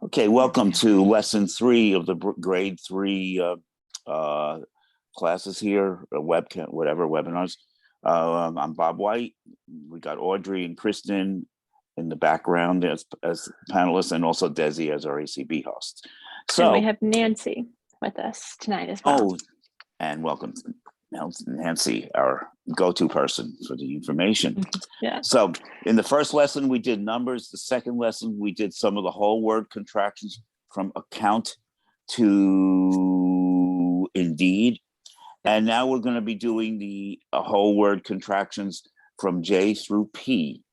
Okay, welcome to lesson 3 of the grade 3 classes here, webcam, whatever, webinars. I'm Bob White. We got Audrey and Kristen in the background as panelists, and also Desi as our ACB host. So and we have Nancy with us tonight as well. Oh, and welcome Nancy, our go-to person for the information. Yeah. So in the first lesson, we did numbers. The second lesson, we did some of the whole word contractions from account to indeed. And now we're going to be doing the whole word contractions from J through P.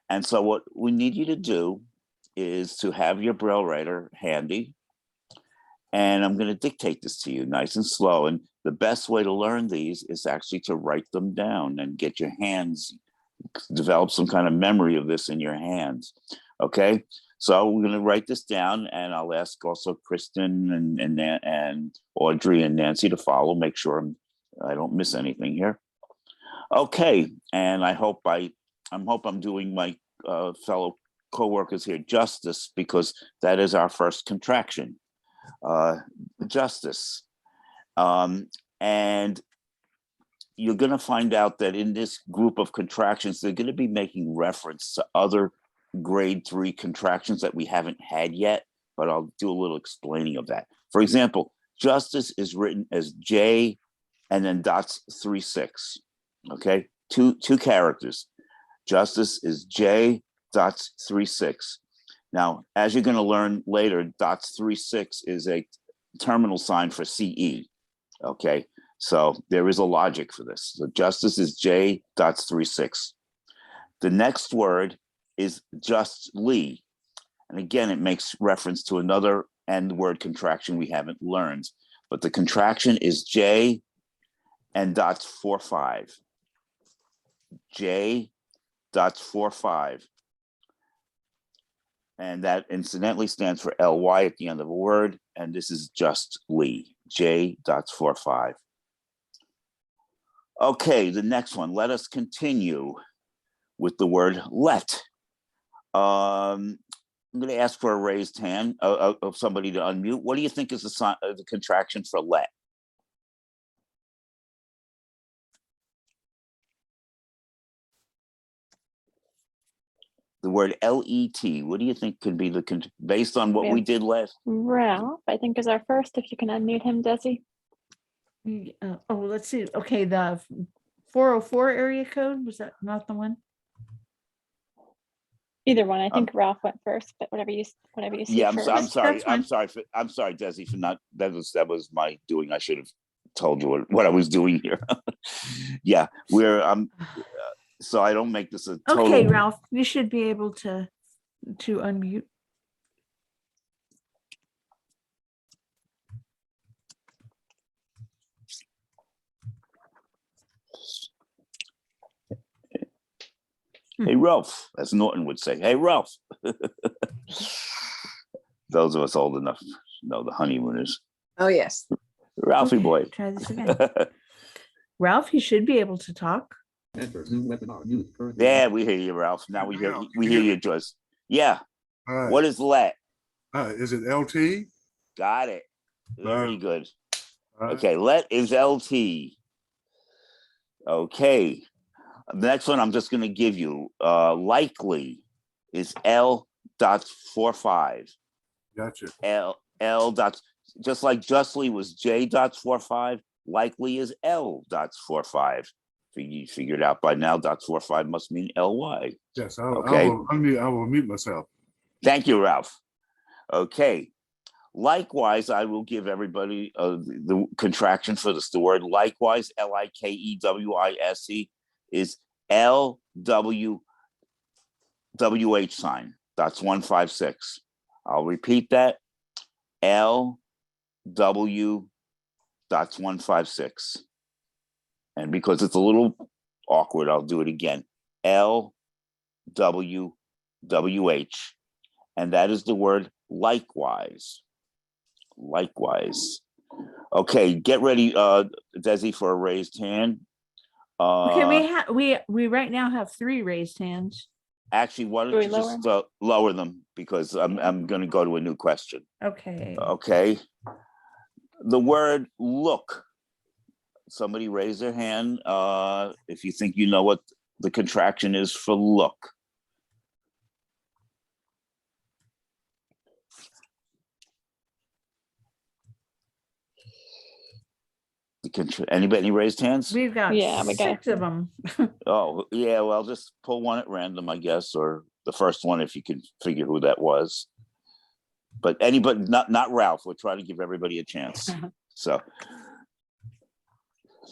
And so what we need you to do is to have your Braille writer handy. And I'm going to dictate this to you nice and slow. And the best way to learn these is actually to write them down and get your hands, develop some kind of memory of this in your hands. Okay, so we're going to write this down, and I'll ask also Kristen and Audrey and Nancy to follow, make sure I don't miss anything here. Okay, and I hope I'm doing my fellow co-workers here justice, because that is our first contraction. Justice. And you're going to find out that in this group of contractions, they're going to be making reference to other grade 3 contractions that we haven't had yet, but I'll do a little explaining of that. For example, justice is written as J and then dots 3-6. Okay, two characters. Justice is J dots 3-6. Now, as you're going to learn later, dots 3-6 is a terminal sign for CE. Okay, so there is a logic for this. So justice is J dots 3-6. The next word is justly. And again, it makes reference to another end word contraction we haven't learned. But the contraction is J and dots 4-5. J dots 4-5. And that incidentally stands for LY at the end of a word. And this is justly, J dots 4-5. Okay, the next one. Let us continue with the word let. I'm going to ask for a raised hand of somebody to unmute. What do you think is the contraction for let? The word LET, what do you think could be based on what we did last? Ralph, I think, is our first. If you can unmute him, Desi. Let's see. Okay, the 404 area code, was that not the one? Either one. I think Ralph went first, but whatever you see. Yeah, first. I'm sorry, Desi, for not. That was my doing. I should have told you what I was doing here. Yeah, so I don't make this a total. Okay, Ralph, you should be able to unmute. Hey, Ralph, as Norton would say. Hey, Ralph. Those of us old enough know the honeymooners. Oh, yes. Ralphie boy. Try this again. Ralph, you should be able to talk. Yeah, we hear you, Ralph. Now we hear you, Joyce. Yeah. Right. What is let? Is it LT? Got it. Very good. Right. Okay, let is LT. Okay. The next one I'm just going to give you. Likely is L dot 4-5. Gotcha. L dot, just like justly was J dot 4-5. Likely is L dot 4-5. You figured out by now, dot 4-5 must mean LY. Yes, okay. I will mute myself. Thank you, Ralph. Okay. Likewise, I will give everybody the contraction for this. The word likewise, LIKEWISE, is LWWH sign. That's 156. I'll repeat that. LW. That's 156. And because it's a little awkward, I'll do it again. LWWH. And that is the word likewise. Likewise. Okay, get ready, Desi, for a raised hand. Okay, we right now have 3 raised hands. Actually, why Do don't we you lower just lower them because I'm going to go to a new question. Okay. Okay. The word look. Somebody raise their hand if you think you know what the contraction is for look. Anybody raised hands? We've got Yeah, we got 6 of them. Oh, yeah, well, just pull one at random, I guess, or the first one if you can figure who that was. But anybody, not Ralph. We'll try to give everybody a chance. So,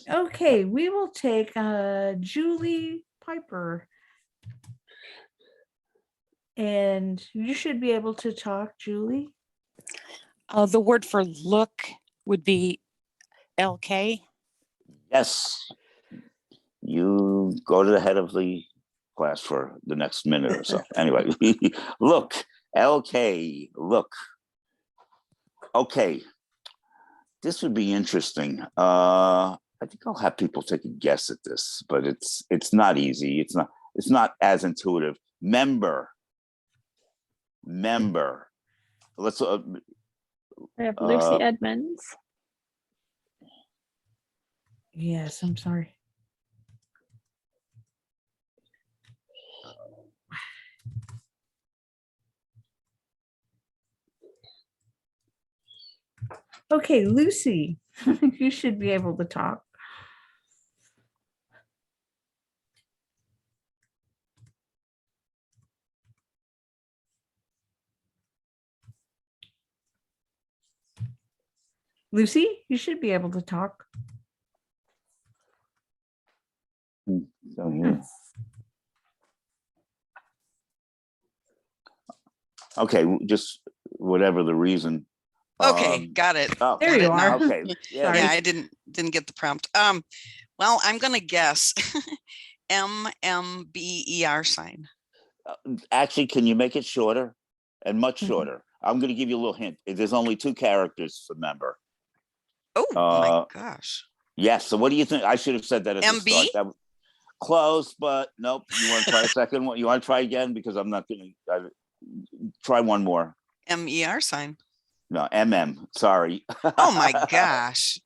Okay, we will take Julie Piper. And you should be able to talk, Julie. The word for look would be LK. yes, you go to the head of the class for the next minute or so. Anyway, look, LK, look. Okay, this would be interesting. I think I'll have people take a guess at this, but it's not easy. It's not as intuitive. Member. Let's We have Lucy Uh, Edmonds. Yes, I'm sorry. Okay, Lucy, you should be able to talk. Lucy, you should be able to talk. down here. Okay, just whatever the reason. Okay, got it. Oh, There Got you it now. are. okay. Yeah, Sorry. Yeah, I didn't get the prompt. Well, I'm gonna guess MMBER sign. actually, can you make it shorter and much Mhm. shorter? I'm going to give you a little hint. There's only 2 characters for member. Oh my Uh, gosh. Yes. So what do you think? I should have said that at the MB? start. That was close, but nope. You want to try a second one? You want to try again? Because I'm not going to try one more. MER sign. No, MM. Sorry. Oh my gosh.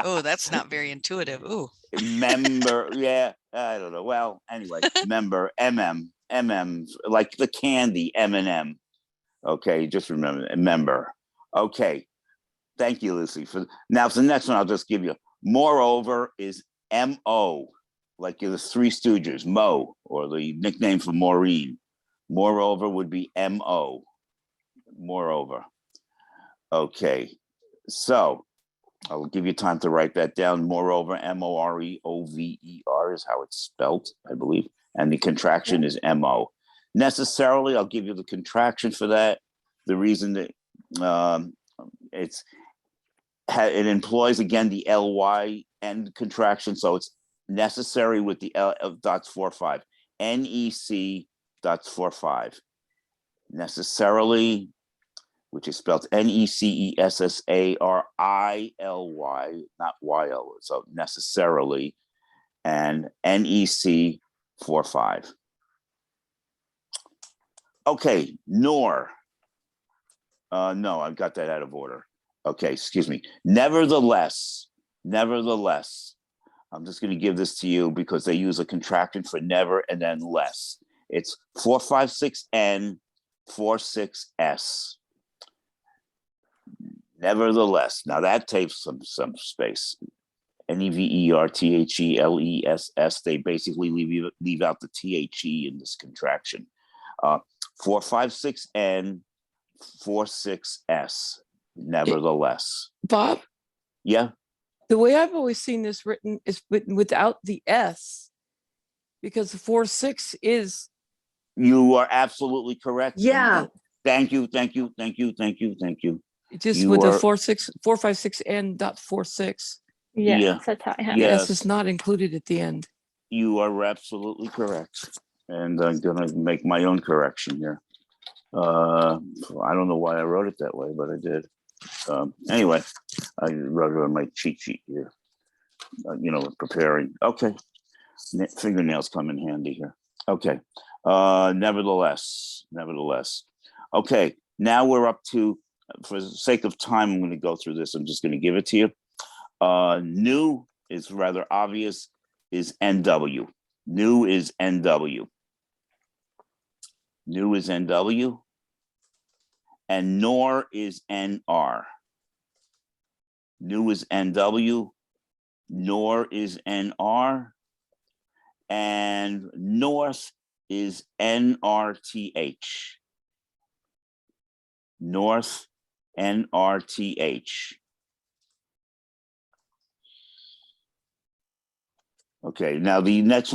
Oh, that's not very intuitive. Ooh. Member. Yeah. I don't know. Well, anyway, member. MM. Like the candy M&M. Okay. Just remember. Member. Okay. Thank you, Lucy. For the next one, I'll just give you. Moreover is MO, like the Three Stooges, Mo, or the nickname for Maureen. Moreover would be MO. Moreover. Okay. So I'll give you time to write that down. Moreover, MOREOVER is how it's spelled, I believe. And the contraction is MO. Necessarily, I'll give you the contraction for that. The reason that it employs again the ly end contraction, so it's necessary with the L dots 4-5. NEC dots 4-5. Necessarily, which is spelled NECESSARILY, not YL. So necessarily, and NEC 4-5. Okay, nor. No, I've got that out of order. Okay, excuse me. Nevertheless, I'm just going to give this to you because they use a contraction for never and then less. It's 456N 46S. Nevertheless, now that takes some space. NEVERTHELESS. They basically leave out the THE in this contraction. 456N 46S. Nevertheless. Bob, Yeah. the way I've always seen this written is written without the S, because the 4-6 is. You are absolutely correct. Yeah. Thank you. Just You with the are- 456N dot 46. Yes, Yeah. that's how I have The it. Yeah. S is not included at the end. You are absolutely correct. And I'm going to make my own correction here. I don't know why I wrote it that way, but I did. Anyway, I wrote it on my cheat sheet here. Preparing. Okay. Fingernails come in handy here. Okay. Nevertheless. Okay, now we're up to, for the sake of time, I'm going to go through this. I'm just going to give it to you. New is rather obvious, is NW. New is NW. New is NW. And nor is NR. New is NW. Nor is NR. And north is NRTH. North, NRTH. Okay, now the next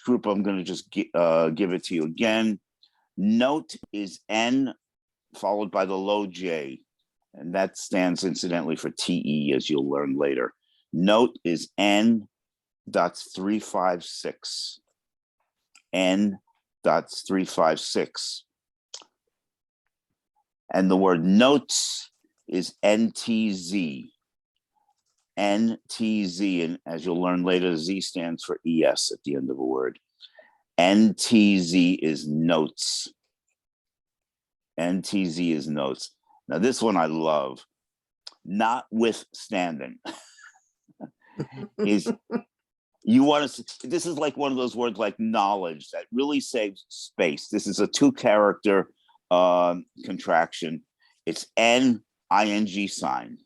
group, I'm going to just give it to you again. Note is N followed by the low J, and that stands incidentally for TE, as you'll learn later. Note is N.356. N.356. And the word notes is NTZ. NTZ, and as you'll learn later, Z stands for ES at the end of a word. NTZ is notes. NTZ is notes. Now this one I love. Notwithstanding. Is you want to, this is like one of those words like knowledge that really saves space. This is a 2-character contraction. It's N-I-N-G sign.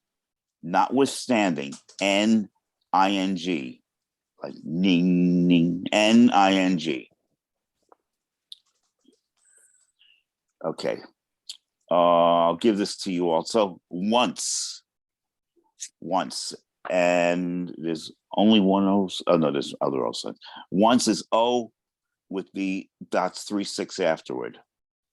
Notwithstanding, N-I-N-G. Like ning, ning, N-I-N-G. Okay. I'll give this to you also. Once. And there's only one O. Oh, no, there's other O signs. Once is O with the dots 3-6 afterward.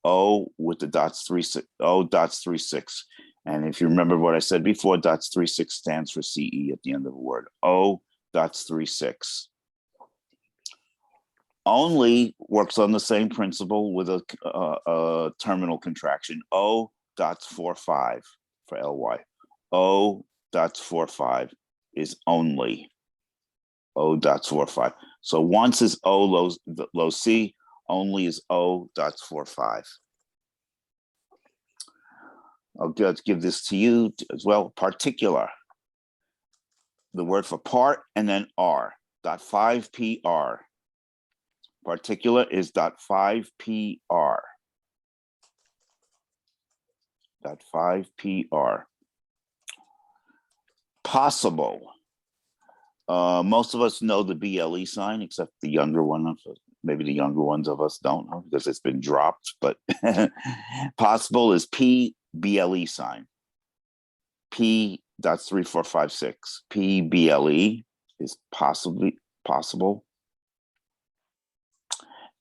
O with the dots 3-6. O dots 3-6. And if you remember what I said before, dots 3-6 stands for CE at the end of a word. O dots 3-6. Only works on the same principle with a terminal contraction. O dots 4-5 for LY. O dots 4-5 is only. O dots 4-5. So once is O low C, only is O dots 4-5. I'll give this to you as well. Particular. The word for part and then R. Dot 5 PR. Particular is dot 5 PR. Dot 5 PR. Possible. Most of us know the BLE sign, except the younger one of us. Maybe the younger ones of us don't know because it's been dropped, but possible is P BLE sign. P dots 3, 4, 5, 6. P BLE is possible.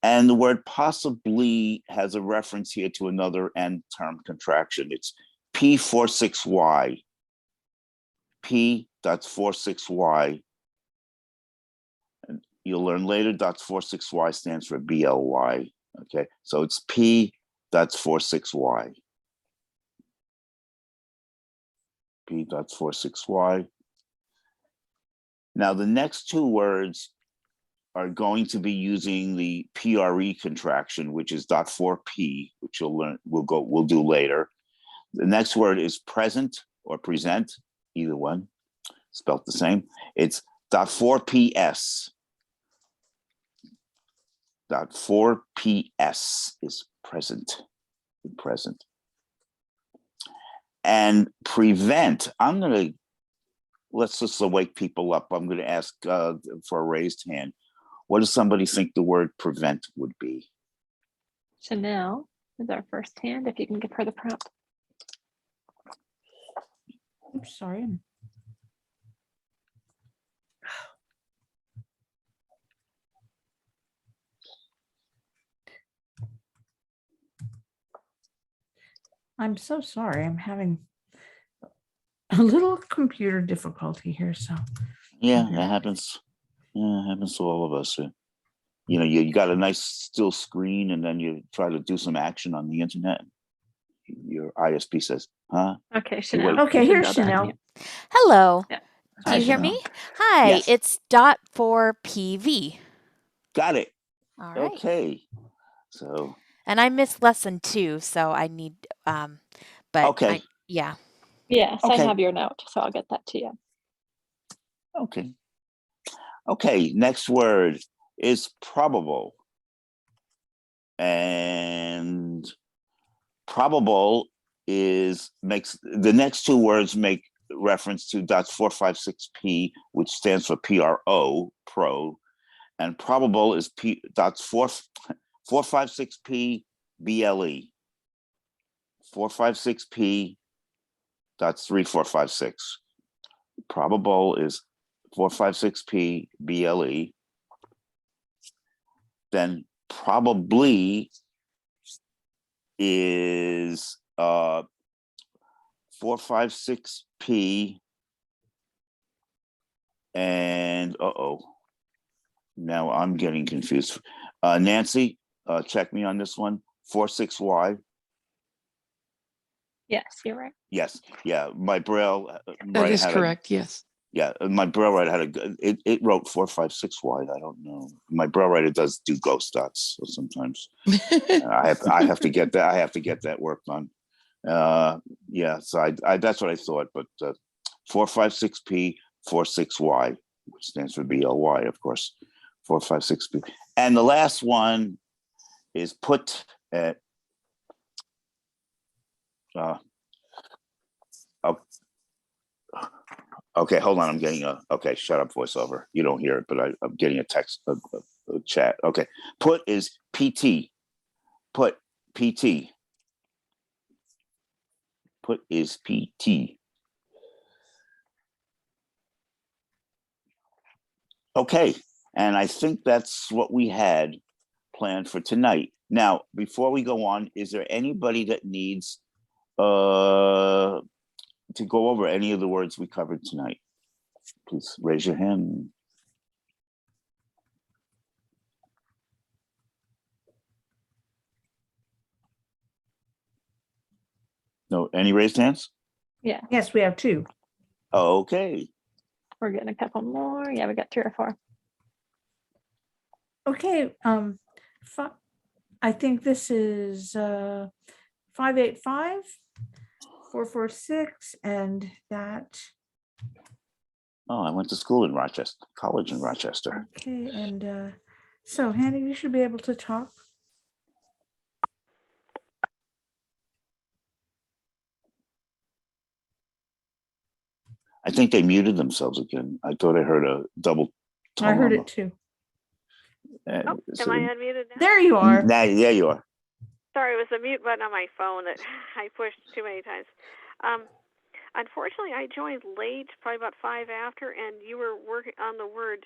And the word possibly has a reference here to another end term contraction. It's P46Y. P dots 46Y. And you'll learn later dots 46Y stands for BLY. Okay, so it's P dots 46Y. P dots 46Y. Now the next two words are going to be using the PRE contraction, which is dot 4P, which you'll learn, we'll do later. The next word is present or present, either one, spelt the same. It's dot 4PS. Dot 4PS is present. And prevent, let's just wake people up. I'm gonna ask for a raised hand. What does somebody think the word prevent would be? Chanel is our first hand, if you can give her the prompt. I'm sorry. I'm so sorry. I'm having a little computer difficulty here. So Yeah, it happens. Yeah, it happens to all of us. You know, you got a nice still screen and then you try to do some action on the internet. Your ISP says, huh? Okay, Chanel. wait. okay, you should here's go to Chanel. unmute. Hello. Yeah. Do Hi, you hear Chanel. me? Hi, Yes. it's dot 4 PV. Got it. All right. Okay. So, And I missed lesson 2, so I need, but okay, yeah. Yes, I Okay. have your note, so I'll get that to you. okay. Okay, next word is probable. And probable makes the next two words make reference to .456p, which stands for PRO, pro, and probable is .456p BLE. 456p .3456. Probable is 456p BLE. Then probably is 456p and now I'm getting confused. Nancy, check me on this one. 46y. Yes, you're right. Yes, yeah. My Braille That is correct. Yes. Yeah, my Braille writer had it wrote 456y. I don't know. My Braille writer does do ghost dots so sometimes. I have to get that. I have to get that worked on. Yeah, so I that's what I thought. But 456p 46y, which stands for BLY, of course. 456p, and the last one is put at. Okay, hold on. I'm getting okay. Shut up, voiceover. You don't hear it, but I'm getting a text, a chat. Okay, put is PT. Put PT. Put is PT. Okay, and I think that's what we had planned for tonight. Now, before we go on, is there anybody that needs to go over any of the words we covered tonight? Please raise your hand. No, any raised hands? Yeah, Yes, we have 2. Okay. we're getting a couple more. Yeah, we got 3 or 4. Okay, I think this is 585, 446, and that. Oh, I went to school in Rochester, college in Rochester. Okay, and so Hannah, you should be able to talk. I think they muted themselves again. I thought I heard a double tone. I heard on it too. the- Am I unmuted now? There you are. Now, there you are. Sorry, it was the mute button on my phone that I pushed too many times. Unfortunately, I joined late, probably about 5 after, and you were working on the word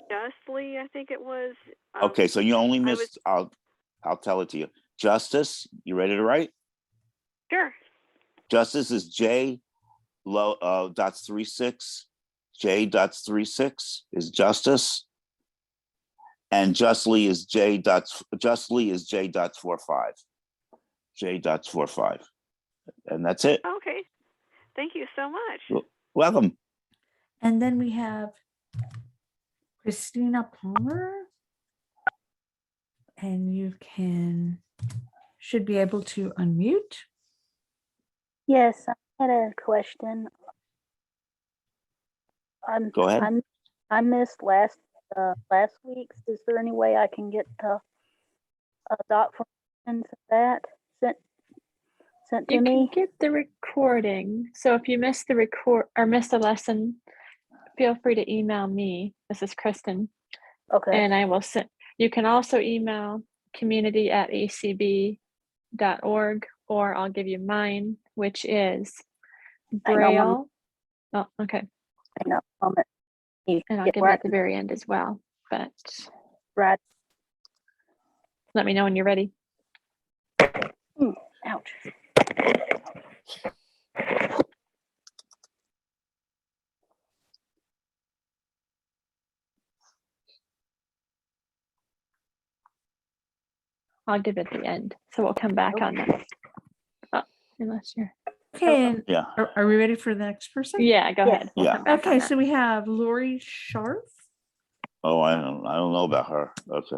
justly, I think it was. Okay, so you only I missed. I'll tell it to you. Justice. You ready to write? Sure. Justice is J low .36. J.36 is justice, and justly is J.45. J.45, and that's it. Okay. Thank you so much. Welcome. And then we have Christina Palmer. And you should be able to unmute. Yes, I had a question. Go ahead. I missed last week's. Is there any way I can get a doc for that sent to You can me? get the recording. So if you missed the missed a lesson, feel free to email me. This is Kristen. Okay. And I will send. You can also email community@acb.org, or I'll give you mine, which is Braille. Oh, okay. I know. And I'll give it at the very end as well. But Right. let me know when you're ready. Ouch. I'll give it at the end. So we'll come back on that. Oh, unless you're. Okay, and Yeah. are we ready for the next person? Yeah, go ahead. We'll Yeah. come back on Okay, that. so we have Lori Scharf. Oh, I don't know about her. Okay.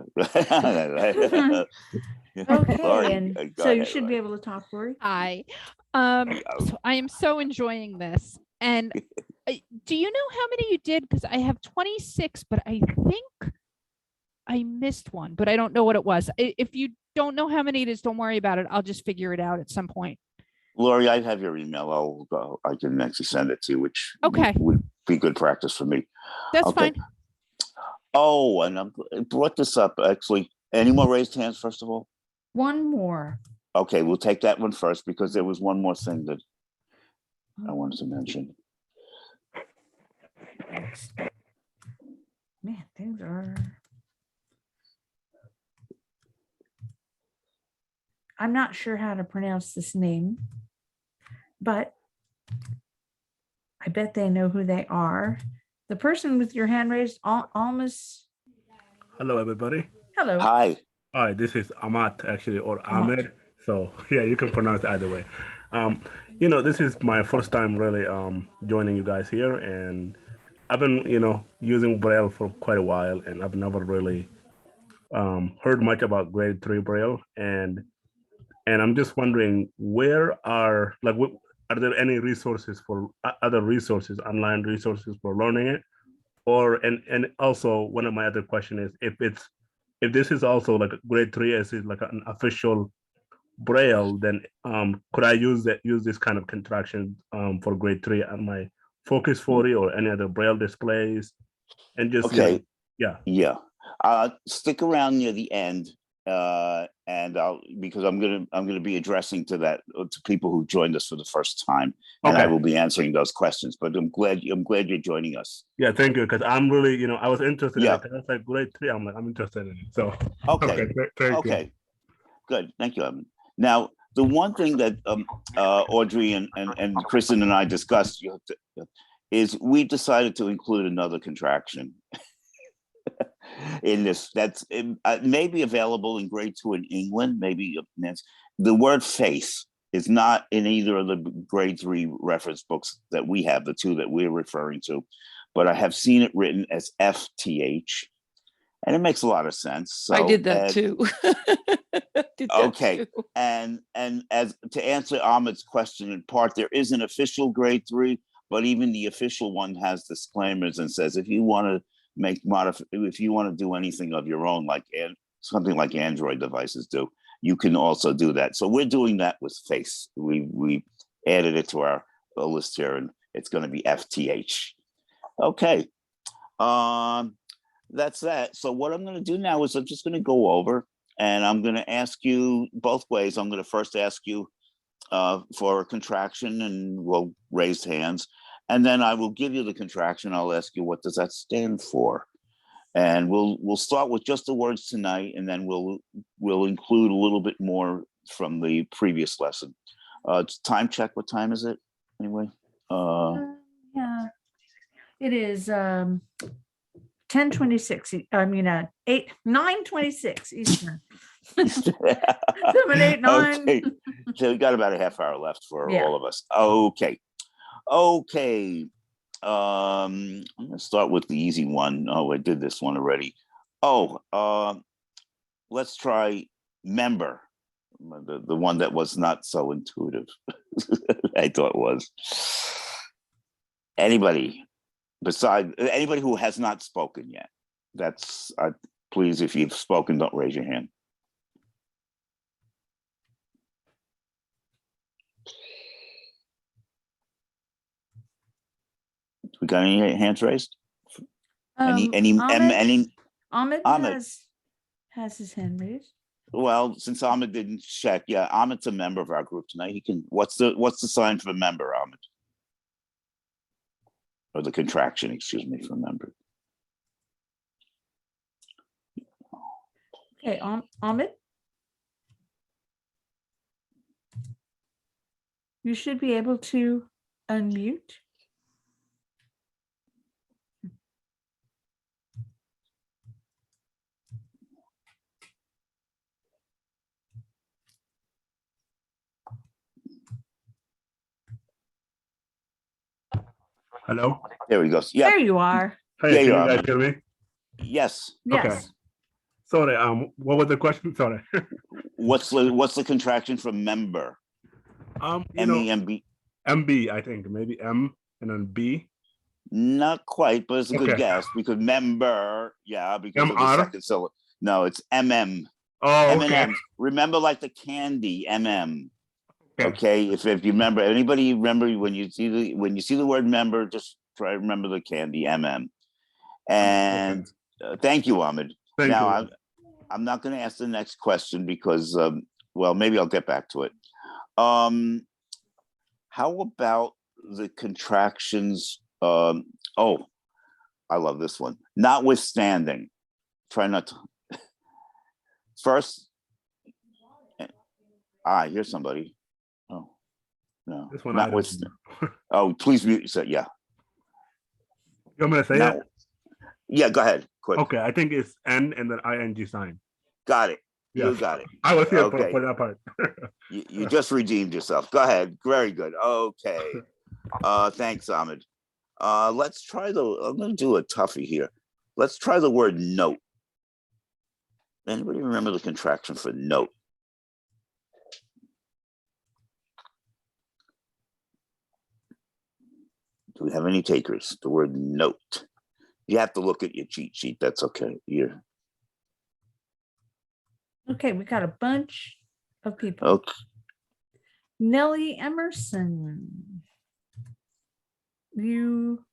Okay, Lori, and go so you ahead, should be Lori. able to talk, Lori. Hi. Yeah. So I am so enjoying this. And do you know how many you did? Because I have 26, but I think I missed one, but I don't know what it was. If you don't know how many it is, don't worry about it. I'll just figure it out at some point. Lori, I have your email. I'll go. I can actually send it to you, which Okay. would be good practice for me. That's Okay. fine. Oh, and I brought this up actually. Any more raised hands, first of all? One more. Okay, we'll take that one first because there was one more thing that I wanted to mention. Man, things are. I'm not sure how to pronounce this name, but I bet they know who they are. The person with your hand raised, almost. Hello, everybody. Hello. Hi. Hi, this is Amat, actually, or Amat. Ahmed. So yeah, you can pronounce it either way. This is my first time really joining you guys here, and I've been using Braille for quite a while, and I've never really heard much about grade 3 Braille, and I'm just wondering are there any resources for other resources, online resources for learning it, and also one of my other question is if this is also like a grade 3 as is like an official Braille, then could I use this kind of contraction for grade 3 on my Focus 40 or any other Braille displays? And just Okay. yeah. Stick around near the end, and because I'm gonna be addressing to people who joined us for the first time, and I Okay. will be answering those questions. But I'm glad you're joining us. Yeah, thank you, because I'm really I was interested Yeah. in it. I was like grade 3. I'm interested in it. So Okay. thank you. Okay. Good. Thank you, Evan. Now, the one thing that Audrey and Kristen and I discussed is we decided to include another contraction in this. That's maybe available in grade 2 in England. Maybe the word face is not in either of the grade 3 reference books that we have, the two that we're referring to, but I have seen it written as FTH, and it makes a lot of sense. So, I did that too. Okay. And as to answer Ahmed's question in part, there is an official grade 3, but even the official one has disclaimers and says if you want to if you want to do anything of your own, like something like Android devices do, you can also do that. So we're doing that with face. We added it to our list here, and it's going to be FTH. Okay. That's that. So what I'm going to do now is I'm just going to go over, and I'm going to ask you both ways. I'm going to first ask you for a contraction, and we'll raise hands. And then I will give you the contraction. I'll ask you, what does that stand for? And we'll start with just the words tonight, and then we'll include a little bit more from the previous lesson. Time check. What time is it anyway? Yeah, it is 10:26. I mean 9:26 Eastern. 7, 8, 9. Okay. So we got about a half hour left for Yeah. all of us. Okay. I'm gonna start with the easy one. Oh, I did this one already. Let's try member, the one that was not so intuitive. I thought was. Anybody who has not spoken yet? That's please, if you've spoken, don't raise your hand. We got any hands raised? Ahmed Ahmed. has his hand raised. Well, since Ahmed didn't check, yeah, Ahmed's a member of our group tonight. He can. What's the sign for member, Ahmed? Or the contraction, excuse me, for member. Okay, Ahmed, you should be able to unmute. Hello. There he goes. Yeah. There you are. Hey, Yeah, can you you are, guys man. hear me? Yes. Okay. Yes. Sorry. What was the question? Sorry. What's the contraction for member? You know, MEMB. MB, I think maybe M and then B. Not quite, but it's a good Okay. guess because member, yeah, because of the MR? second syllable. No, it's MM. Oh, M&M. okay. Remember, like the candy, MM. Okay. Okay, if you remember, anybody remember when you see the word member, just try to remember the candy, MM. And thank you, Ahmed. Thank Now you. I'm not going to ask the next question because, well, maybe I'll get back to it. How about the contractions? Oh, I love this one. Notwithstanding. Try not to. First, here's somebody. Oh, no. This one I don't Notwithstanding. Oh, please mute. So, yeah. You want me to say it? Yeah, go ahead. Quick. Okay, I think it's N and then ING sign. Got it. Yes. You got it. I was here Okay. for that part. You just redeemed yourself. Go ahead. Very good. Okay. Thanks, Ahmed. Let's try I'm going to do a toughie here. Let's try the word note. Anybody remember the contraction for note? Do we have any takers? The word note. You have to look at your cheat sheet. That's okay. Okay, we got a bunch of people. Okay. Nellie Emerson. You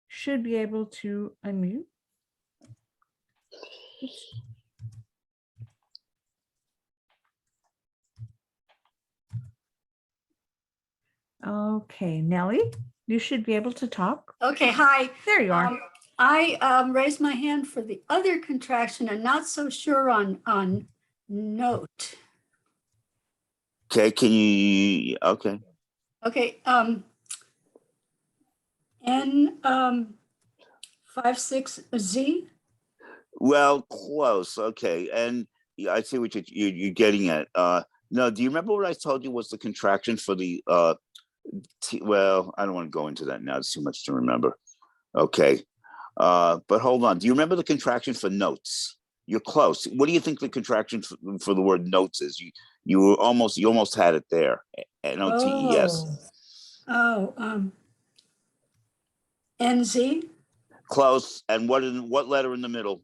should be able to unmute. Okay, Nellie, you should be able to talk. Okay, hi. There you are. I raised my hand for the other contraction and not so sure on note. Okay, can you, okay. Okay, N 56Z. Well, close. Okay, and I see what you're getting at. No, do you remember what I told you was the contraction for the well, I don't want to go into that now. It's too much to remember. Okay, but hold on. Do you remember the contraction for notes? You're close. What do you think the contraction for the word notes is? You almost had it there. NOTES. NZ. Close. And what letter in the middle?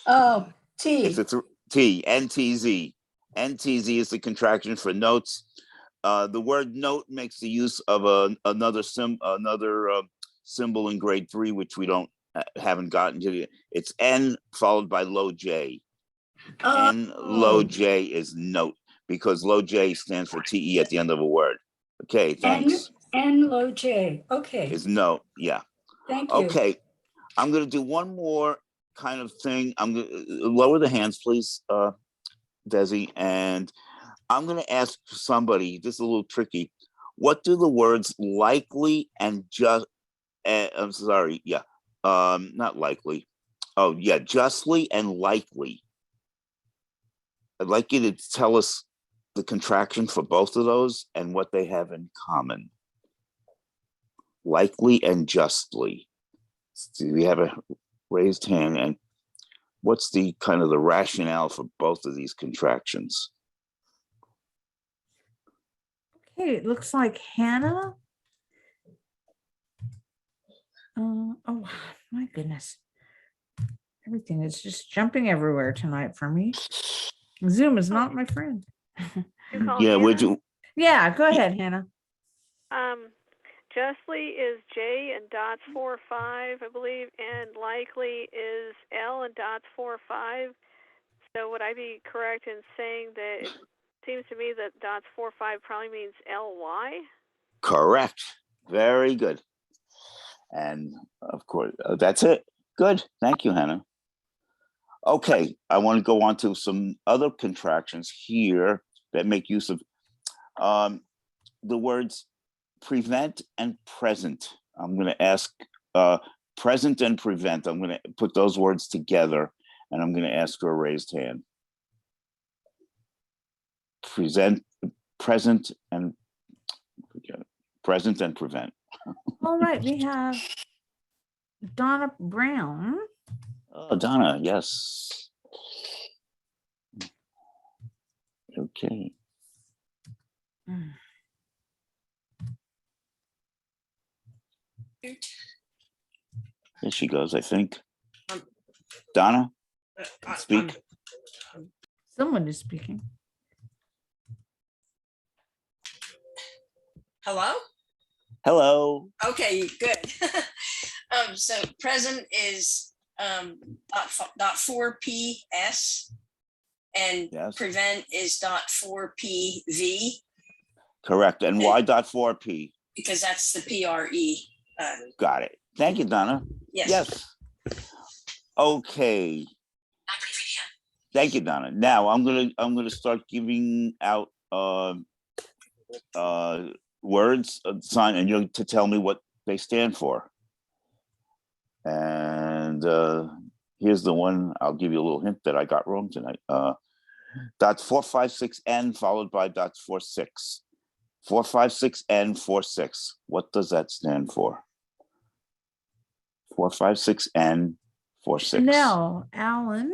Oh, T. It's a T. NTZ. NTZ is the contraction for notes. The word note makes the use of another symbol in grade 3, which we haven't gotten to yet. It's N followed by low J. N low J is note because low J stands for TE at the end of a word. Okay, thanks. N low J. Okay. Is note, yeah. Thank you. Okay, I'm going to do one more kind of thing. I'm going to lower the hands, please, Desi, and I'm going to ask somebody. This is a little tricky. What do the words likely and just? I'm sorry. Yeah, not likely. Oh, yeah, justly and likely. I'd like you to tell us the contraction for both of those and what they have in common. Likely and justly. So we have a raised hand, and what's the kind of the rationale for both of these contractions? Okay, it looks like Hannah. Oh my goodness. Everything is just jumping everywhere tonight for me. Zoom is not my friend. Yeah, would you? Yeah, go ahead, Hannah. Justly is J and dots 4 5, I believe, and likely is L and dots 4 5. So would I be correct in saying that it seems to me that dots 4 5 probably means LY? Correct. Very good. And of course, that's it. Good. Thank you, Hannah. Okay, I want to go on to some other contractions here that make use of the words prevent and present. I'm going to ask present and prevent. I'm going to put those words together, and I'm going to ask for a raised hand. Present and prevent. All right, we have Donna Brown. Oh, Donna, yes. Okay. There she goes, I think. Donna, speak. Someone is speaking. Hello? Hello. Okay, good. So present is dot 4PS and Yes. prevent is dot 4PV Correct. And why dot 4P? because that's the PRE. Got it. Thank you, Donna. Yes. Yes. Okay. Thank you, Donna. Now I'm gonna start giving out words, sign, and you're to tell me what they stand for. And here's the one. I'll give you a little hint that I got wrong tonight. Dots 456N followed by dots 46. 456N 46. What does that stand for? 456N 46. Chanel, Alan.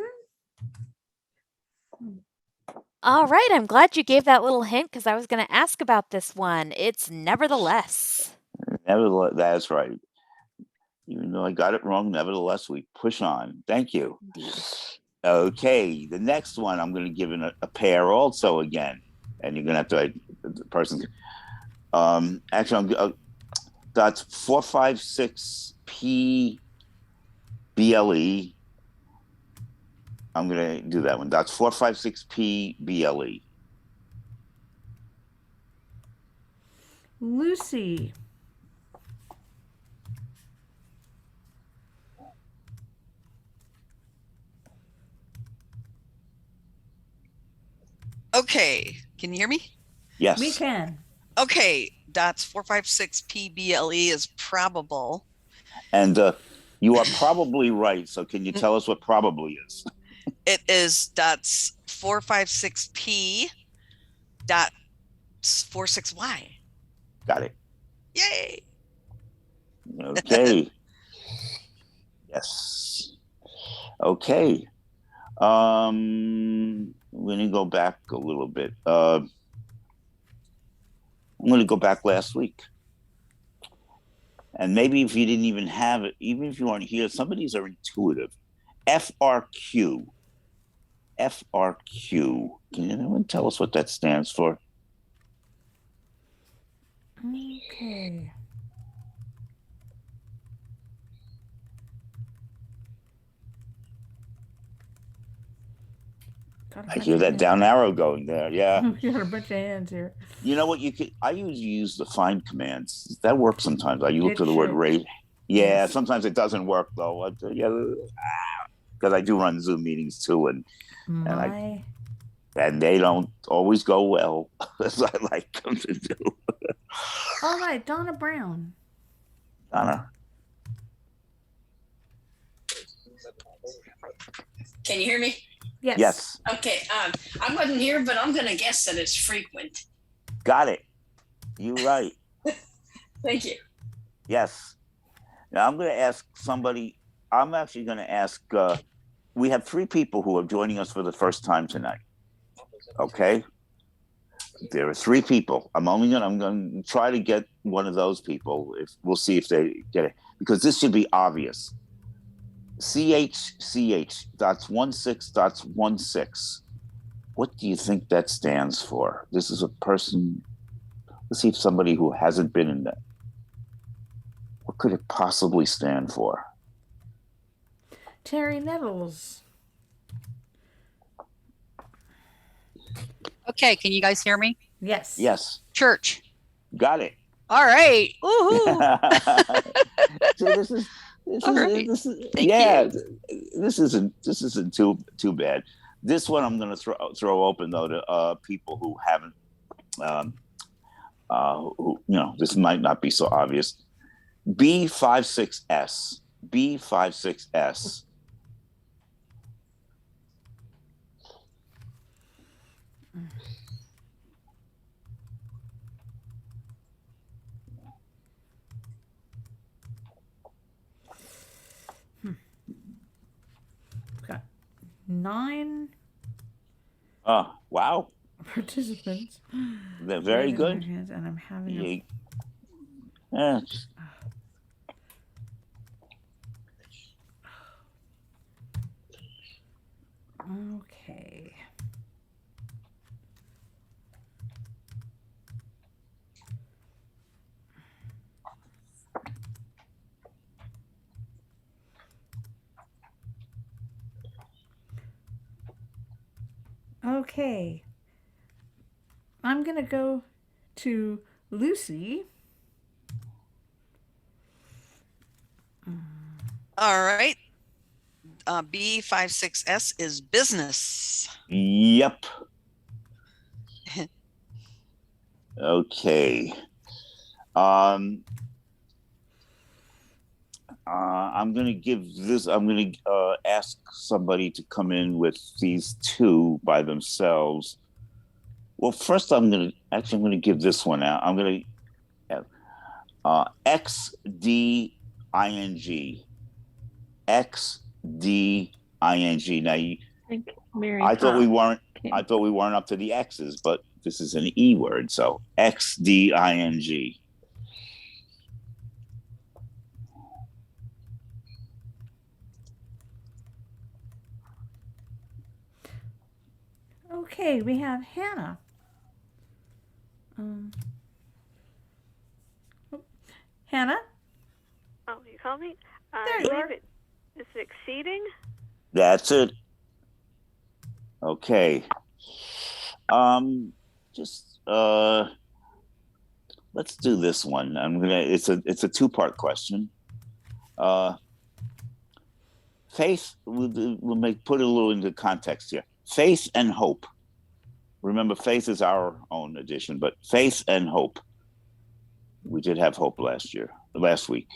All right, I'm glad you gave that little hint because I was going to ask about this one. It's nevertheless. Nevertheless, that's right. Even though I got it wrong, nevertheless, we push on. Thank you. Indeed. Okay, the next one I'm going to give in a pair also again, and you're going to have to the person. Actually, that's 456P BLE. I'm going to do that one. That's 456P BLE. Lucy. Okay, can you hear me? Yes. We can. Okay, dots 456 PBLE is probable. And you are probably right. So can you tell us what probably is? It is dots 456P dot 46Y. Got it. Yay! Okay. Yes. Okay. I'm going to go back a little bit. I'm going to go back last week. And maybe if you didn't even have it, even if you aren't here, some of these are intuitive. FRQ. FRQ. Can anyone tell us what that stands for? Okay. I hear that down arrow going there. Yeah. We got a bunch of hands here. You know what? I usually use the find commands. That works sometimes. You look It for the word should. rate. Yeah, Yes. sometimes it doesn't work though. Because I do run Zoom meetings too, and they don't always go well as I like them to do. All right, Donna Brown. Donna. Can you hear me? Yes. Yes. Okay. I wasn't here, but I'm going to guess that it's frequent. Got it. You're right. Thank you. Yes. Now I'm going to ask somebody. I'm actually going to ask. We have 3 people who are joining us for the first time tonight. Okay. There are 3 people. I'm going to try to get one of those people. We'll see if they get it, because this should be obvious. CH dots 16.16. What do you think that stands for? This is a person. Let's see if somebody who hasn't been in that. What could it possibly stand for? Terry Nettles. Okay, can you guys hear me? Yes. Yes. Church. Got it. All right. Woohoo. See, this is yeah. This isn't too bad. This one I'm going to throw open though to people who haven't, who, this might not be so obvious. B56S. B56S. 9 Oh, wow. participants. They're very raising their good. hands, and I'm having Yeah. Yeah. Okay. Okay. I'm going to go to Lucy. All right. B56S is business. Yep. Okay. I'm going to give this, I'm going to ask somebody to come in with these two by themselves. Well, first I'm going to give this one out. I'm going to have XDING. XDING. Now, I think Mary I thought we Hop weren't. came. I thought we weren't up to the X's, but this is an E word, so XDING. Okay, we have Hannah. Hannah? Oh, you called me? There you are. Is it exceeding? That's it. Okay. Just let's do this one. It's a two-part question. Faith, we'll put it a little into context here. Faith and hope. Remember, faith is our own edition, but faith and hope. We did have hope last week.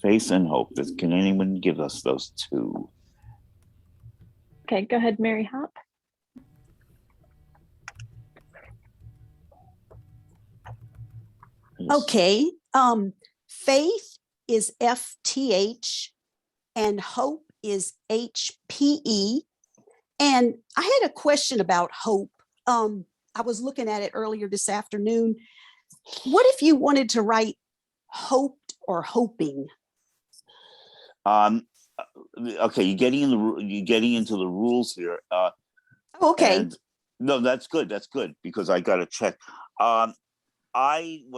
Faith and hope. Can anyone give us those two? Okay, go ahead, Mary Hop. Okay. Faith is FTH and hope is HPE. And I had a question about hope. I was looking at it earlier this afternoon. What if you wanted to write hoped or hoping? Okay, you're getting into the rules here. Okay. No, that's good. That's good because I got to check. What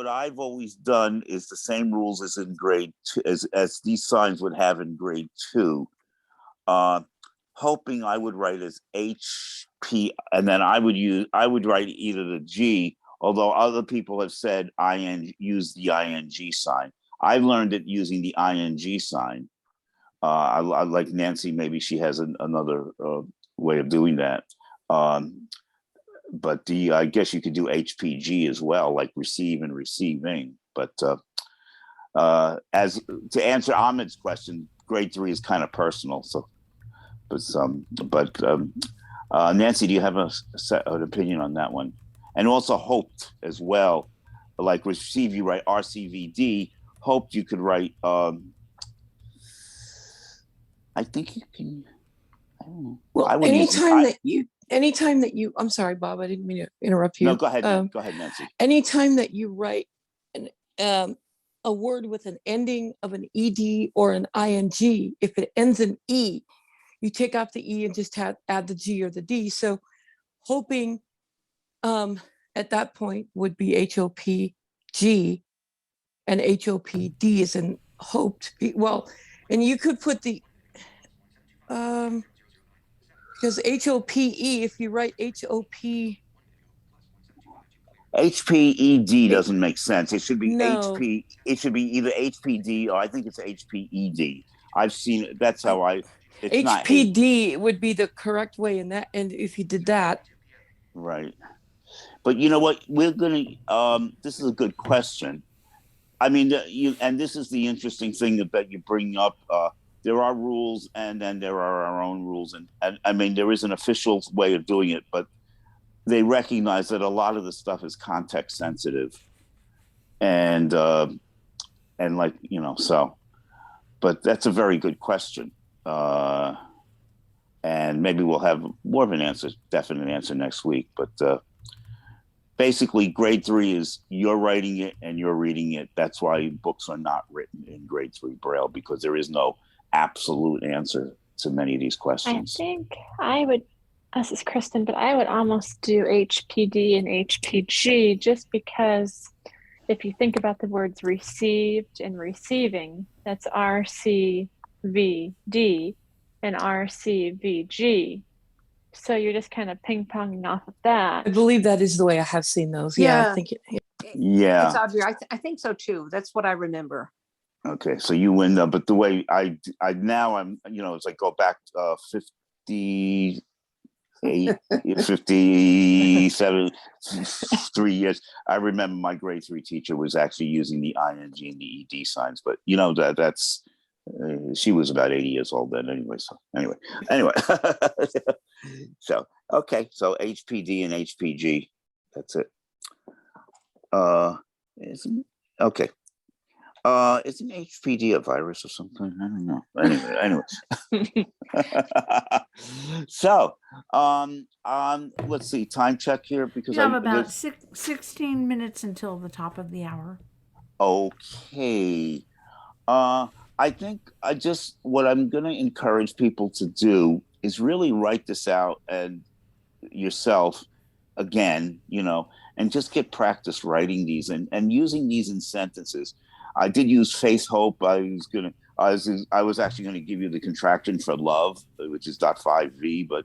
I've always done is the same rules as in grade 2, as these signs would have in grade 2. Hoping I would write as HP, and then I would write either the G, although other people have said use the ING sign. I've learned it using the ING sign. I like Nancy, maybe she has another way of doing that. But I guess you could do HPG as well, like receive and receiving. But as to answer Ahmed's question, grade 3 is kind of personal. So, but Nancy, do you have an opinion on that one? And also hoped as well, like receive, you write RCVD. Hoped you could write. I think you can. I don't know. Well, anytime that you, I'm sorry, Bob, I didn't mean to interrupt you. No, go ahead. Go ahead, Nancy. Anytime that you write a word with an ending of an ED or an ING, if it ends in E, you take off the E and just add the G or the D. So hoping at that point would be HOPG and HOPD is in hoped. Well, and you could put the, because HOPE, if you write HOP. HPED doesn't make sense. It should be No. HP. It should be either HPD or I think it's HPED. I've seen it. That's how it's HPD would be the correct way in that. And if you did that. Right. But you know what? We're going to, this is a good question. I mean, and this is the interesting thing that you bring up. There are rules and then there are our own rules. And I mean, there is an official way of doing it, but they recognize that a lot of the stuff is context sensitive and like, so, but that's a very good question. and maybe we'll have more of an answer, definite answer next week. But basically, grade 3 is you're writing it and you're reading it. That's why books are not written in grade 3 Braille, because there is no absolute answer to many of these I questions. think I would, this is Kristen, but I would almost do HPD and HPG just because if you think about the words received and receiving, that's RCVD and RCVG. So you're just kind of ping ponging off of that. I believe that is the way I have seen those. Yeah, I think Yeah. It's Audrey. I think so too. That's what I remember. Okay, so you win them, but the way I now I'm, as I go back 58, 57, 3 years, I remember my grade 3 teacher was actually using the ing and the ed signs, but that's she was about 80 years old then anyway. So anyway, so okay, so HPD and HPG, that's it. Okay. Isn't HPD a virus or something? I don't know. Anyway. So, let's see, time check here because You have about 16 minutes until the top of the hour. Okay. I think what I'm going to encourage people to do is really write this out and yourself again, and just get practice writing these and using these in sentences. I did use faith, hope. I was actually going to give you the contraction for love, which is .5V, but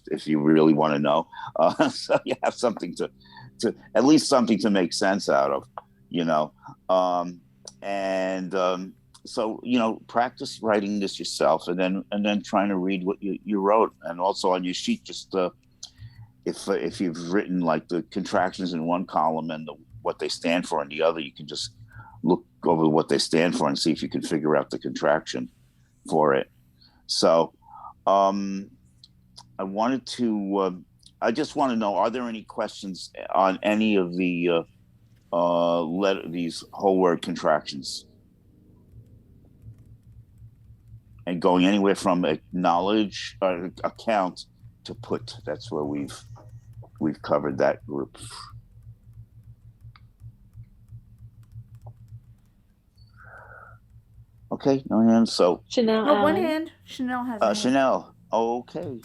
if you really want to know, so you have something to at least something to make sense out of, so practice writing this yourself, and then trying to read what you wrote, and also on your sheet, just if you've written like the contractions in one column and what they stand for in the other, you can just look over what they stand for and see if you can figure out the contraction for it. So I just want to know, are there any questions on any of the these whole word contractions? And going anywhere from acknowledge or account to put. That's where we've covered that group. Okay, no hands. So Chanel. Oh, one hand. Chanel has a hand. Chanel. Okay.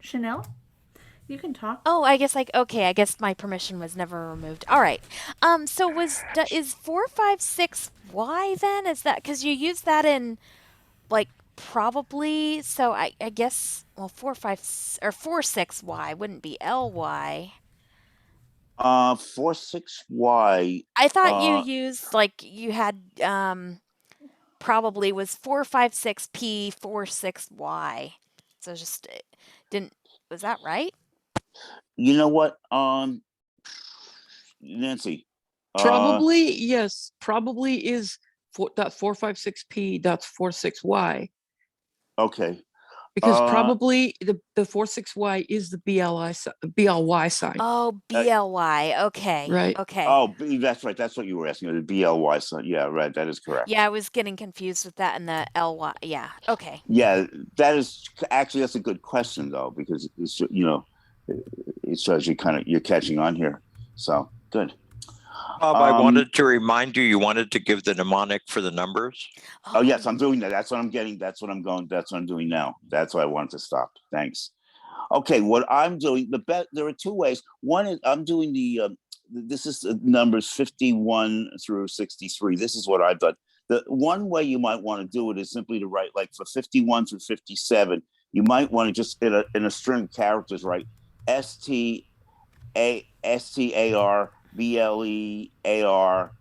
Chanel, you can talk. Oh, I guess I guess my permission was never removed. All right. So is 456Y then? Is that because you use that in like probably? So I guess 46Y wouldn't be LY. 46Y. I thought you used like you had probably was 456P 46Y. So just didn't, was that right? You know what, Nancy? Probably, yes. Probably is .456P .46Y. Okay. Because probably the 46Y is the BLY sign. Oh, BLY. Okay. Right. Okay. Oh, that's right. That's what you were asking. The BLY sign. Yeah, right. That is correct. Yeah, I was getting confused with that and the LY. Yeah. Okay. Yeah, that's a good question though, because it's, it shows you're catching on here. So good. I wanted to remind you, you wanted to give the mnemonic for the numbers. Oh yes, I'm doing that. That's what I'm getting. That's what I'm doing now. That's why I wanted to stop. Thanks. Okay, what I'm doing, there are two ways. One is I'm doing this is the numbers 51 through 63. This is what I've done. The one way you might want to do it is simply to write, like for 51 through 57, you might want to just in a string of characters write STAR BLEAR,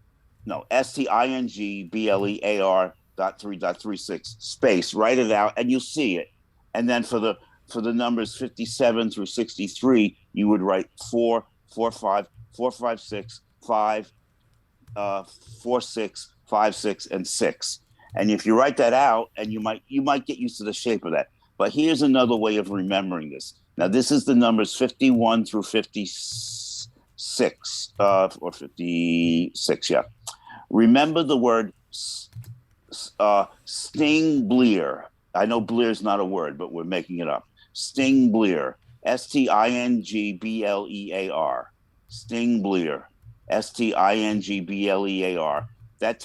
no, STING BLEAR .3.36 space, write it out and you'll see it. And then for the numbers 57 through 63, you would write 4, 4, 5, 4, 5, 6, 5, 4, 6, 5, 6, and 6. And if you write that out, and you might get used to the shape of that. But here's another way of remembering this. Now this is the numbers 51 through 56, or 56, yeah. Remember the word Stingleer. I know Bleer is not a word, but we're making it up. Stingleer. Stingblear. Stingleer. Stingblear. That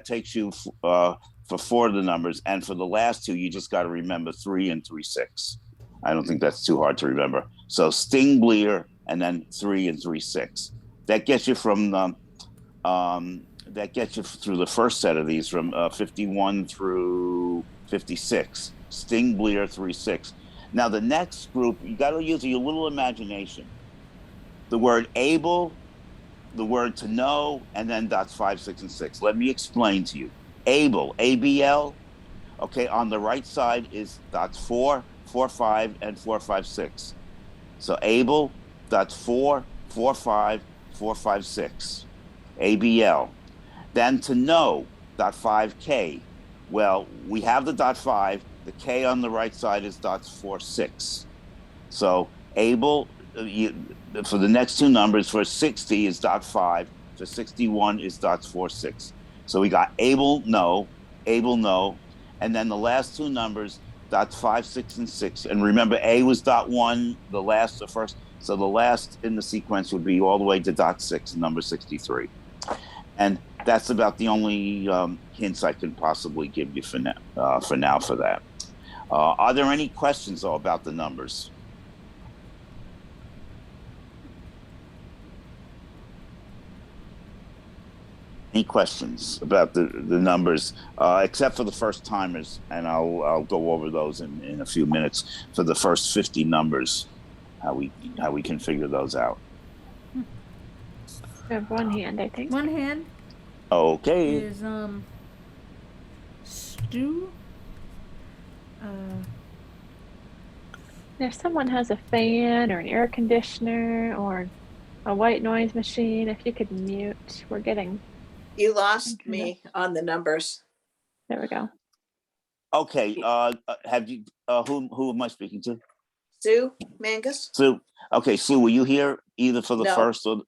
takes you for 4 of the numbers, and for the last 2, you just got to remember 3 and 36. I don't think that's too hard to remember. So Stingleer, and then 3 and 36. That gets you from that gets you through the first set of these from 51 through 56. Stingleer 36. Now the next group, you got to use your little imagination. The word able, the word to know, and then dots 5, 6, and 6. Let me explain to you. Able, ABL. Okay, on the right side is dots 4, 4, 5, and 4, 5, 6. So able, dots 4, 4, 5, 4, 5, 6. ABL. Then to know, dot 5K. Well, we have the dot 5. The K on the right side is dots 4, 6. So able, for the next 2 numbers, for 60 is dot 5. For 61 is dots 4, 6. So we got able, no, and then the last 2 numbers, dots 5, 6, and 6. And remember, A was dot 1, the first. So the last in the sequence would be all the way to dot 6, number 63. And that's about the only hints I can possibly give you for now for that. Are there any questions though about the numbers? Any questions about the numbers, except for the first timers, and I'll go over those in a few minutes. For the first 50 numbers, how we can figure those out. I have one hand, I think. One hand Okay. is Stu. If someone has a fan or an air conditioner or a white noise machine, if you could mute, we're getting. You lost me on the numbers. There we go. Okay. Have you? Who am I speaking to? Sue Mangus. Sue. Okay, Sue, were you here either for the No. first or?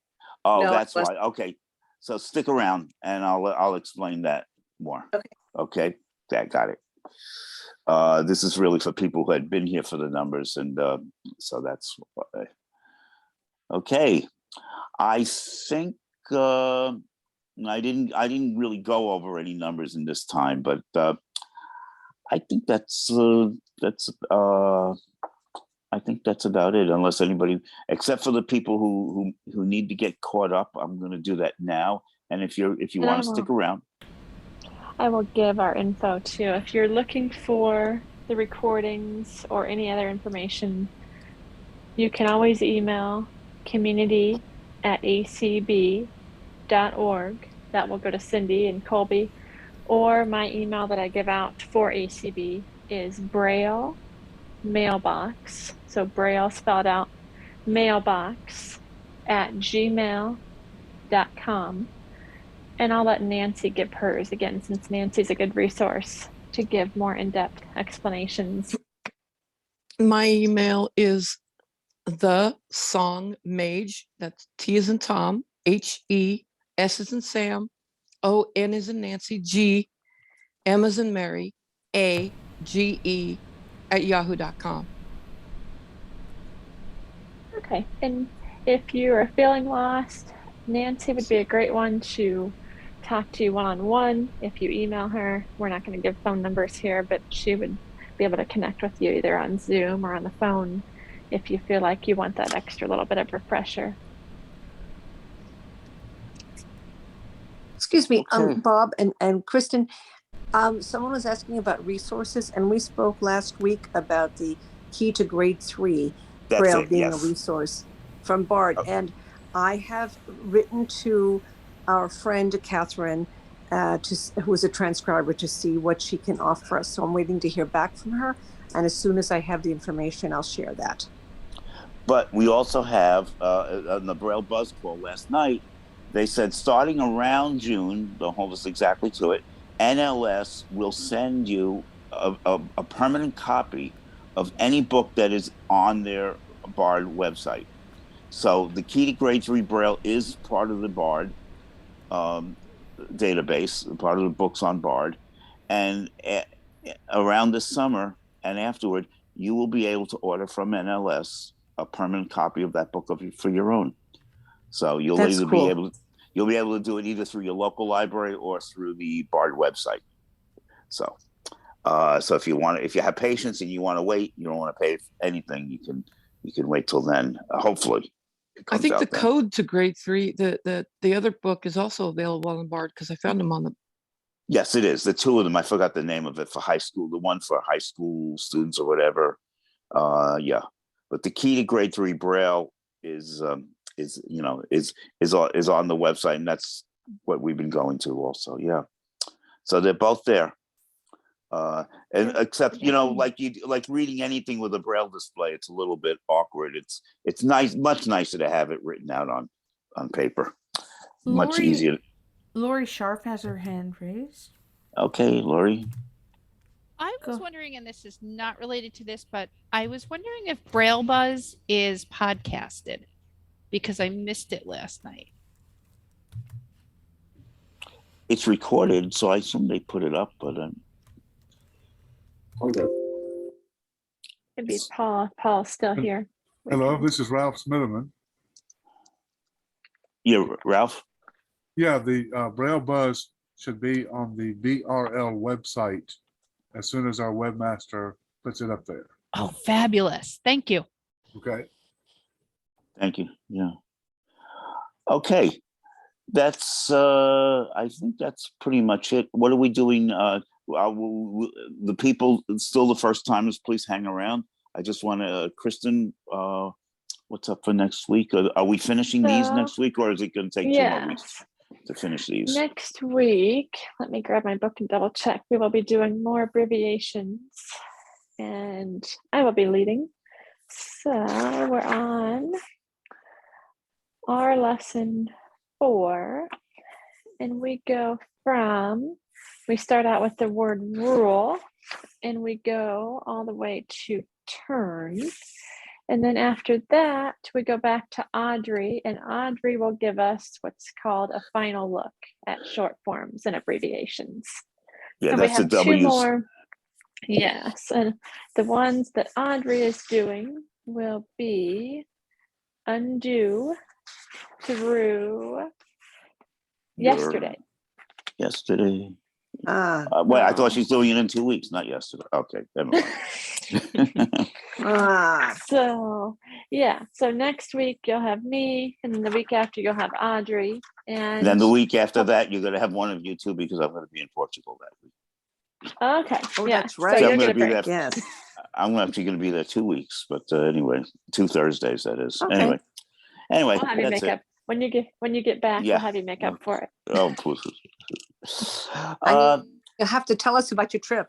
Oh, No, that's I why. Okay, so stick around, and I'll explain that more. Okay. Okay. Got it. This is really for people who had been here for the numbers, and so that's okay. I think I didn't really go over any numbers in this time, but I think that's I think that's about it. Unless anybody, except for the people who need to get caught up, I'm going to do that now. And if you want to stick around, I will give our info too. If you're looking for the recordings or any other information, you can always email community@acb.org. That will go to Cindy and Colby. Or my email that I give out for ACB is Braille mailbox. So Braille spelled out mailbox @gmail.com. And I'll let Nancy give hers again, since Nancy's a good resource to give more in-depth explanations. My email is the song mage. That's T as in Tom, HE, S as in Sam, ON as in Nancy, G, M as in Mary, AGE @yahoo.com. Okay, and if you are feeling lost, Nancy would be a great one to talk to you one-on-one. If you email her, we're not going to give phone numbers here, but she would be able to connect with you either on Zoom or on the phone if you feel like you want that extra little bit of refresher. Excuse me, Okay. Bob and Kristen. Someone was asking about resources, and we spoke last week about the key to grade 3 That's Braille it, being yes. a resource from Bart. And I have written to our friend Catherine, who is a transcriber, to see what she can offer us. So I'm waiting to hear back from her. And as soon as I have the information, I'll share that. But we also have on the Braille Buzz call last night, they said starting around June, don't hold us exactly to it, NLS will send you a permanent copy of any book that is on their BARD website. So the key to grade 3 Braille is part of the BARD. database, part of the books on Bard. And around this summer and afterward, you will be able to order from NLS a permanent copy of that book for your own. So you'll That's either cool. you'll be able to do it either through your local library or through the Bard website. So, so if you have patience and you want to wait, you don't want to pay anything, you can wait till then. Hopefully, I think the then. code to grade 3, the other book is also available on Bard because I found them on the. Yes, it is. The two of them, I forgot the name of it for high school. The one for high school students or whatever. Yeah, but the key to grade 3 Braille is on the website, and that's what we've been going to also. Yeah, so they're both there. And except like reading anything with a Braille display, it's a little bit awkward. It's nice, much nicer to have it written out on paper. Much easier. Lori Scharf has her hand raised. Okay, Lori. I was wondering, and this is not related to this, but I was wondering if Braille Buzz is podcasted because I missed it last night. It's recorded, so I assume they put it up, but It'd be Paul. Paul's still here. Hello, this is Ralph Smitherman. Yeah, Ralph. Yeah, the Braille Buzz should be on the BRL website as soon as our webmaster puts it up there. Oh, fabulous. Thank you. Okay. Thank you. Yeah. Okay. That's I think that's pretty much it. What are we doing? The people, still the first timers, please hang around. I just want to, Kristen, what's up for next week? Are we finishing these next week, or is it going to take 2 more weeks to finish these? Next week, let me grab my book and double check. We will be doing more abbreviations, and I will be leading. So we're on our lesson 4, and we start out with the word rule, and we go all the way to turn. And then after that, we go back to Audrey, and Audrey will give us what's called a final look at short forms and abbreviations. Yeah, and that's we the have 2 W's. more. Yes, and the ones that Audrey is doing will be undo through yesterday. Yesterday. Well, I thought she's doing it in 2 weeks, not yesterday. Okay, never mind. So next week you'll have me, and then the week after you'll have Audrey, and then the week after that you're going to have one of you two, because I'm going to be in Portugal that week. Okay. Oh, yeah. that's right. So I'm you'll going get to a be break. there. Yes. I'm actually going to be there 2 weeks, but anyway, 2 Thursdays that is. Okay. Anyway, We'll have you that's make it. up when you get back. Yeah. We'll have you make up for it. Oh, please. You'll have to tell us about your trip.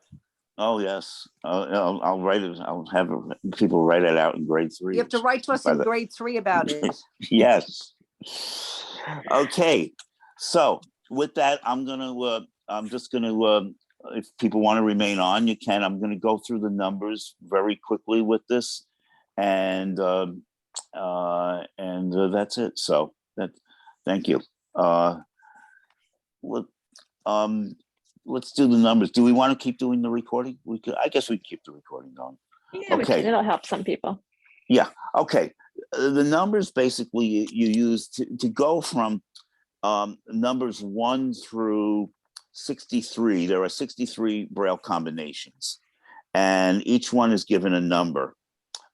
Oh yes, I'll write it. I'll have people write it out in grade 3. You have to write to us in grade 3 about it. Yes. Okay. So with that, I'm just gonna. If people want to remain on, you can. I'm gonna go through the numbers very quickly with this, and that's it. So thank you. Let's do the numbers. Do we want to keep doing the recording? We could. I guess we keep the recording going. Yeah, we can. It'll help some people. Yeah. Okay. The numbers basically you use to go from numbers 1 through 63. There are 63 Braille combinations, and each one is given a number.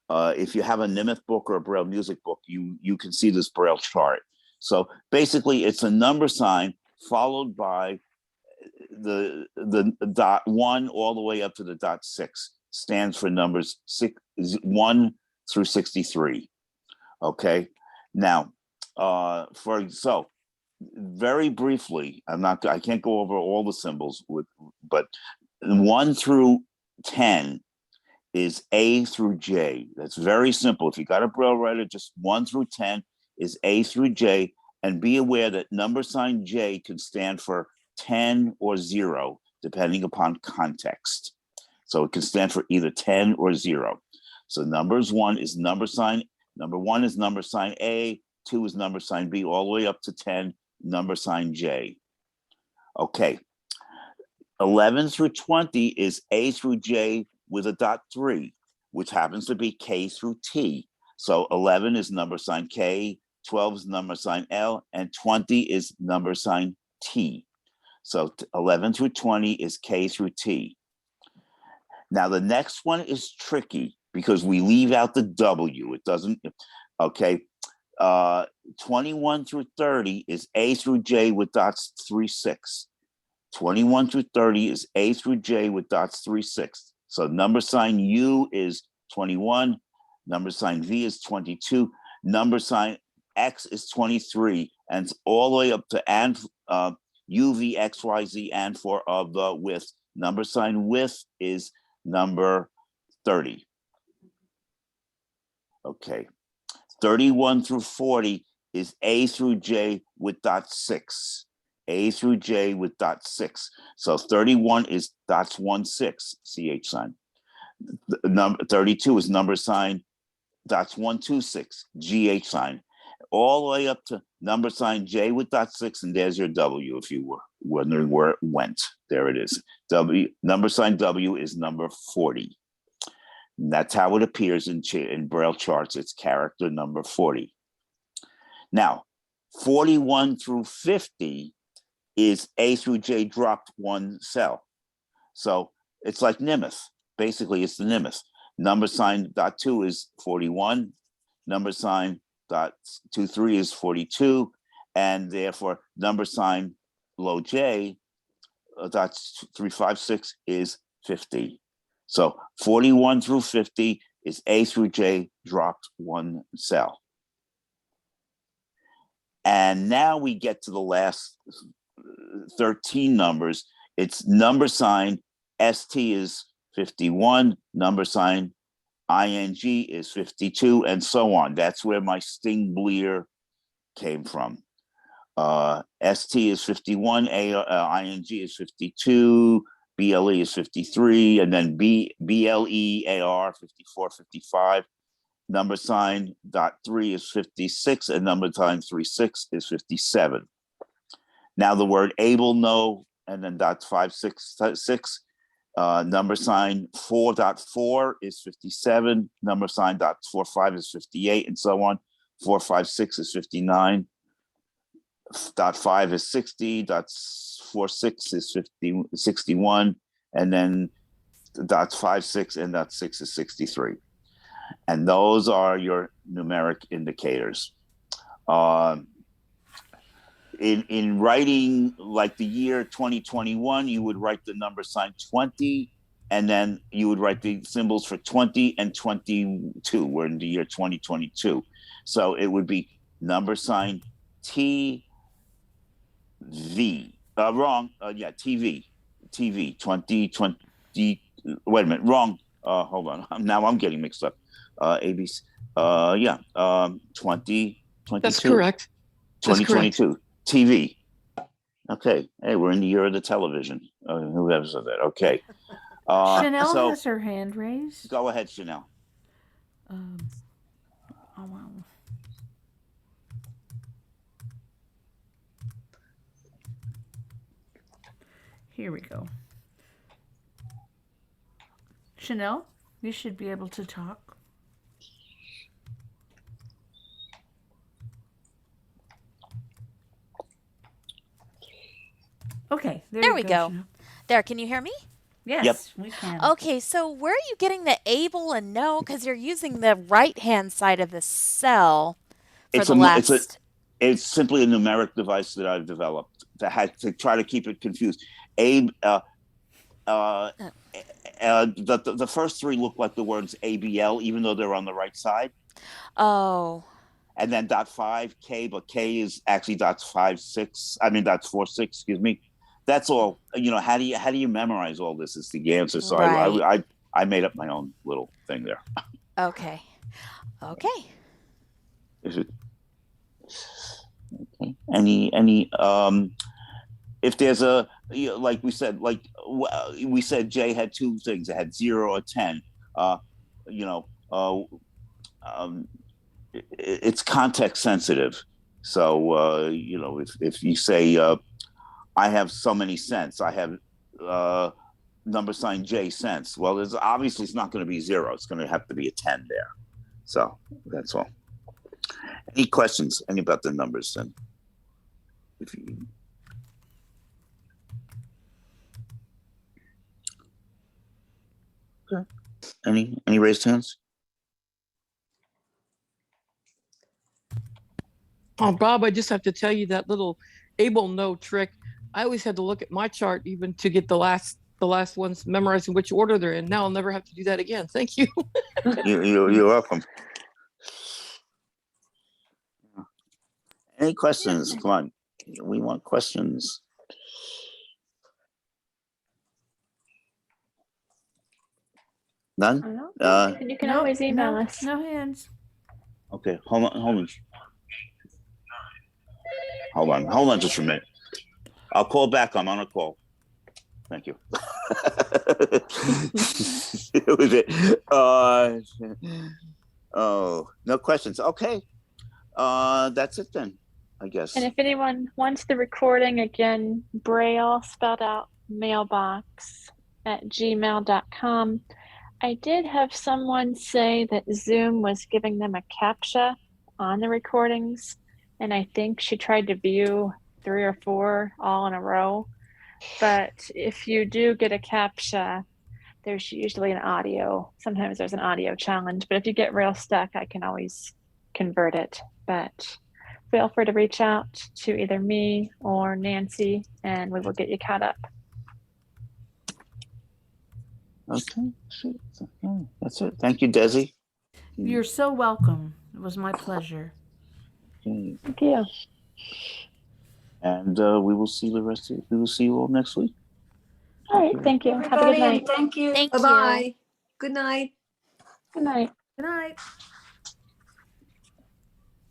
If you have a Mnemonic book or a Braille music book, you can see this Braille chart. So basically, it's a number sign followed by the dot 1 all the way up to the dot 6. Stands for numbers 1 through 63. Okay. Now, very briefly, I can't go over all the symbols but 1 through 10 is A through J. That's very simple. If you got a Braille writer, just 1 through 10 is A through J, and be aware that number sign J can stand for 10 or 0, depending upon context. So it can stand for either 10 or 0. So number 1 is number sign A, 2 is number sign B, all the way up to 10, number sign J. Okay. 11 through 20 is A through J with a dot 3, which happens to be K through T. So 11 is number sign K, 12 is number sign L, and 20 is number sign T. So 11 through 20 is K through T. Now the next one is tricky because we leave out the W. It doesn't, okay. 21 through 30 is A through J with dots 3, 6. 21 through 30 is A through J with dots 3, 6. So number sign U is 21, number sign V is 22, number sign X is 23, and it's all the way up to and U, V, X, Y, Z, and for of the width. Number sign width is number 30. Okay. 31 through 40 is A through J with dot 6. A through J with dot 6. So 31 is dots 1, 6, CH sign. Number 32 is number sign dots 1, 2, 6, GH sign. All the way up to number sign J with dot 6, and there's your W if you were wondering where it went. There it is. W, number sign W is number 40. And that's how it appears in Braille charts. It's character number 40. Now, 41 through 50 is A through J dropped 1 cell. So it's like Nimith. Basically, it's the Nimith. Number sign dot 2 is 41. Number sign dot 23 is 42. And therefore, number sign low J dot 356 is 50. So 41 through 50 is A through J dropped 1 cell. And now we get to the last 13 numbers. It's number sign ST is 51, number sign ING is 52, and so on. That's where my sting bleer came from. ST is 51, ING is 52, BLE is 53, and then BLE AR 54, 55. Number sign dot 3 is 56, and number sign 36 is 57. Now the word able, no, and then dot 566. Number sign 4.4 is 57. Number sign dot 45 is 58, and so on. 456 is 59. Dot 5 is 60. Dot 46 is 61, and then dot 56 and dot 6 is 63. And those are your numeric indicators. In writing like the year 2021, you would write the number sign 20, and then you would write the symbols for 20 and 22. We're in the year 2022. So it would be number sign TV. Wrong. Yeah, TV. 2020. Wait a minute. Wrong. Hold on. Now I'm getting mixed up. ABC. 2022. That's correct. 2022. TV. Okay. Hey, we're in the year of the television. Whoever said that. Okay. Chanel so has her hand raised. go ahead, Chanel. Oh, wow. Here we go. Chanel, you should be able to talk. Okay, There we go. Chanel. There, can you hear me? Yes, Yep. we can. Okay, so where are you getting the able and no? Because you're using the right-hand side of the cell for the last. It's simply a numeric device that I've developed that had to try to keep it confused. The first three look like the words ABL, even though they're on the right side. Oh. And then dot 5 K, but K is actually dots 5 6. I mean dots 4 6. Excuse me. That's all. You know, how do you memorize all this? Is the answer. So Right. I made up my own little thing there. Okay. Okay. Is it okay? Any if there's a, you know, like we said, Jay had two things. It had 0 or 10. It's context sensitive. So if you say I have so many cents. I have number sign J cents. Well, there's obviously it's not going to be 0. It's going to have to be a 10 there. So that's all. Any questions? Any about the numbers? Then, if you. Okay. Any raised hands? Oh, Bob, I just have to tell you that little able no trick. I always had to look at my chart even to get the last ones memorized in which order they're in. Now I'll never have to do that again. Thank you. You're welcome. Any questions? Come on. We want questions. None? You can always email us. No hands. Okay, hold on just for a minute. I'll call back. I'm on a call. Thank you. Was it? Oh, no questions. Okay. That's it then, I guess. And if anyone wants the recording, again, Braille spelled out mailbox @gmail.com. I did have someone say that Zoom was giving them a CAPTCHA on the recordings, and I think she tried to view 3 or 4 all in a row. But if you do get a CAPTCHA, there's usually an audio. Sometimes there's an audio challenge, but if you get real stuck, I can always convert it. But feel free to reach out to either me or Nancy, and we will get you caught up. Okay, that's it. Thank you, Desi. You're so welcome. It was my pleasure. Okay. Thank you. And we will see the rest of. We will see you all next week. All right. Thank you. Have a good Everybody, night. Thank you. Thank you. Bye-bye. Good night. Good night. Good night.